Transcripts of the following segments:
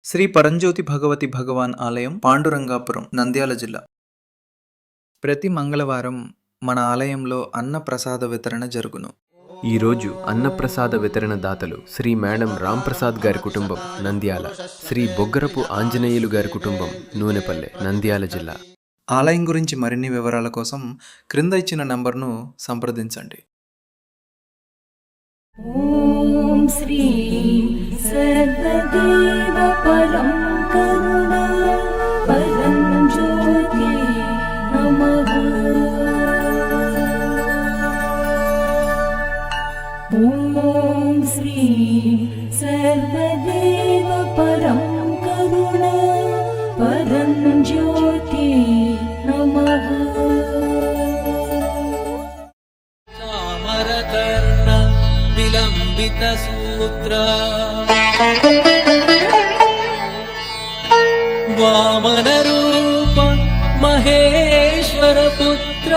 శ్రీ పరంజ్యోతి భగవతి భగవాన్ ఆలయం, పాండురంగాపురం, నంద్యాల జిల్లా. ప్రతి మంగళవారం మన ఆలయంలో అన్న ప్రసాద వితరణ జరుగును. ఈరోజు అన్నప్రసాద వితరణ దాతలు శ్రీ మేడం రాంప్రసాద్ గారి కుటుంబం నంద్యాల, శ్రీ బొగ్గరపు ఆంజనేయులు గారి కుటుంబం నూనెపల్లె, నంద్యాల జిల్లా. ఆలయం గురించి మరిన్ని వివరాల కోసం క్రింద ఇచ్చిన నంబర్ను సంప్రదించండి. ఓం శ్రీ సర్వదేవ పరం కరుణ పరం జ్యోతి నమః. ఓం శ్రీ సర్వదేవ పరం కరుణ పరం జ్యోతి నమః. విలంబిత సూత్ర వామన రూప మహేశ్వర పుత్ర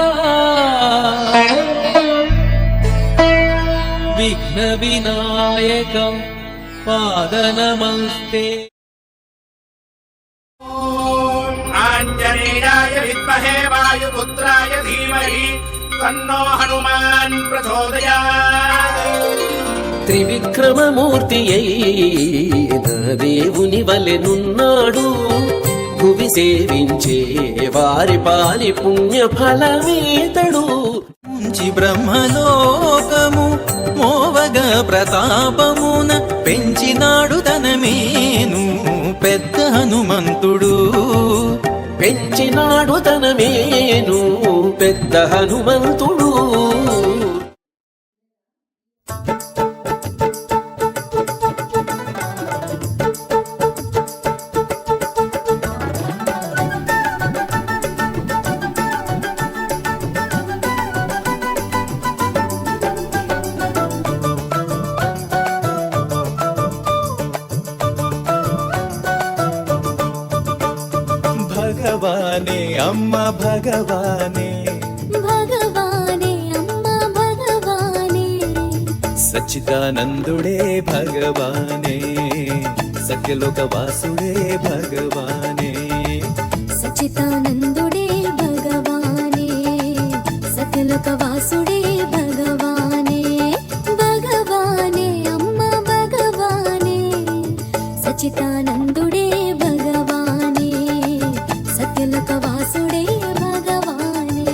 విఘ్న వినాయక పాద నమస్తే. ఆంజనేయాయ విద్మహే వాయుపుత్రాయ ధీమహి తన్నో హనుమాన్ ప్రచోదయాత్. త్రివిక్రమమూర్తి అయిన దేవుని వలెనున్నాడు, భువి సేవించే వారి పాలి పుణ్య ఫలమేతడు. ఉంచి బ్రహ్మలోకము మోవగ ప్రతాపమున పెంచినాడు తనమేను పెద్ద హనుమంతుడు. పెంచినాడు తనమేను పెద్ద హనుమంతుడు. భగవానే అమ్మ భగవానే, భగవానే అమ్మ భగవానే, సచ్చిదానందుడే భగవానే, సఖ్యలోక వాసుడే భగవానే. సచితానందుడే భగవానే, సకలక వాసుడే భగవానే. భగవానే అమ్మ భగవానే, సచితానందుడే భగవానే, సకలక వాసుడే భగవానే.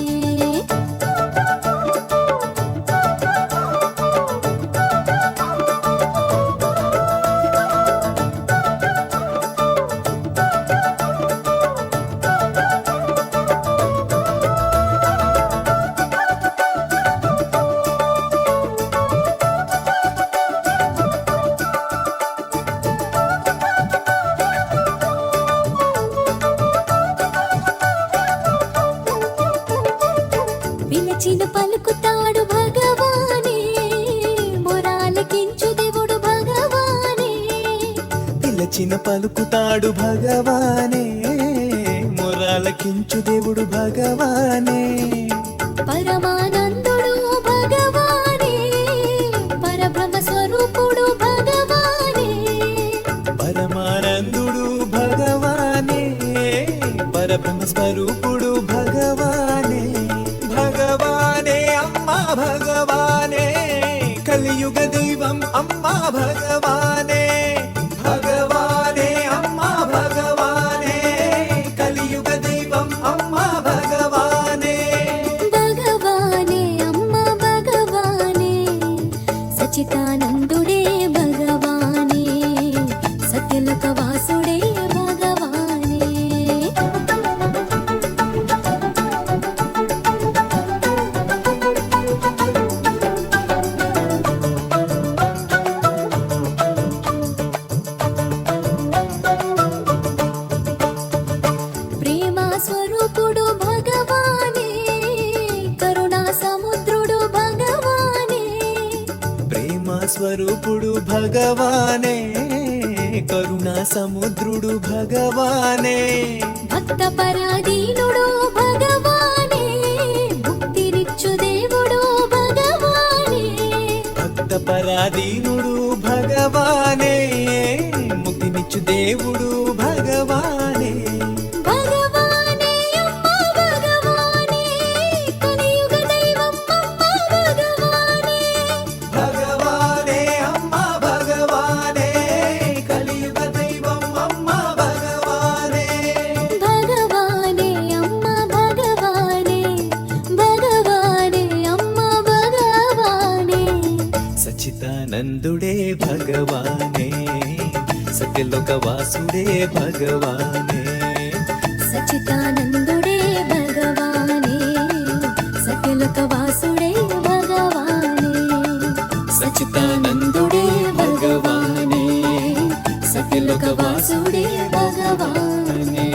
పిలిచిన పలుకుతాడు భగవానే, మొరాలకించు దేవుడు భగవానే. పిలచిన పలుకుతాడు భగవానే, మొరాలకించు దేవుడు భగవానే. పరమానందుడు భగవానే, పరబ్రహ్మ స్వరూపుడు భగవానే. పరమానందుడు భగవానే, పరబ్రహ్మ స్వరూపుడు భగవానే. భగవానే అమ్మ భగవానే, కలియుగ దైవం అమ్మ భగవానే. భగవానే అమ్మ భగవానే, కలియుగ దైవం అమ్మ భగవానే. భగవానే అమ్మ భగవానే, సచితానందుడే భగవానే, సత్యలోక వాసుడే భగవానే. ప్రేమ స్వరూపుడు భగవానే, కరుణా సముద్రుడు భగవానే. ప్రేమ స్వరూపుడు భగవానే, కరుణా సముద్రుడు భగవానే. భక్త పరాధీనుడు భగవానే, ముక్తినిచ్చు దేవుడు భగవానే. భక్త పరాధీనుడు భగవానే, ముక్తి ముక్తినిచ్చు దేవుడు భగవానే భగవానే అమ్మ భగవానే కలియుగ దైవం అమ్మ భగవానే భగవానే అమ్మ భగవానే కలియుగ దైవం అమ్మ భగవానే భగవానే అమ్మ భగవానే భగవానే అమ్మ భగవానే సచ్చిదానందుడే భగవానే సత్యలోక వాసుడే భగవానే సచ్చిదానందుడే భగవానే సత్యలోక వాసుడే భగవానే సచ్చిదానందుడే భగవానే సత్యలోక వాసుడే భగవానే.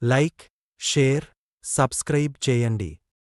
లైక్, షేర్, సబ్స్క్రైబ్ చేయండి.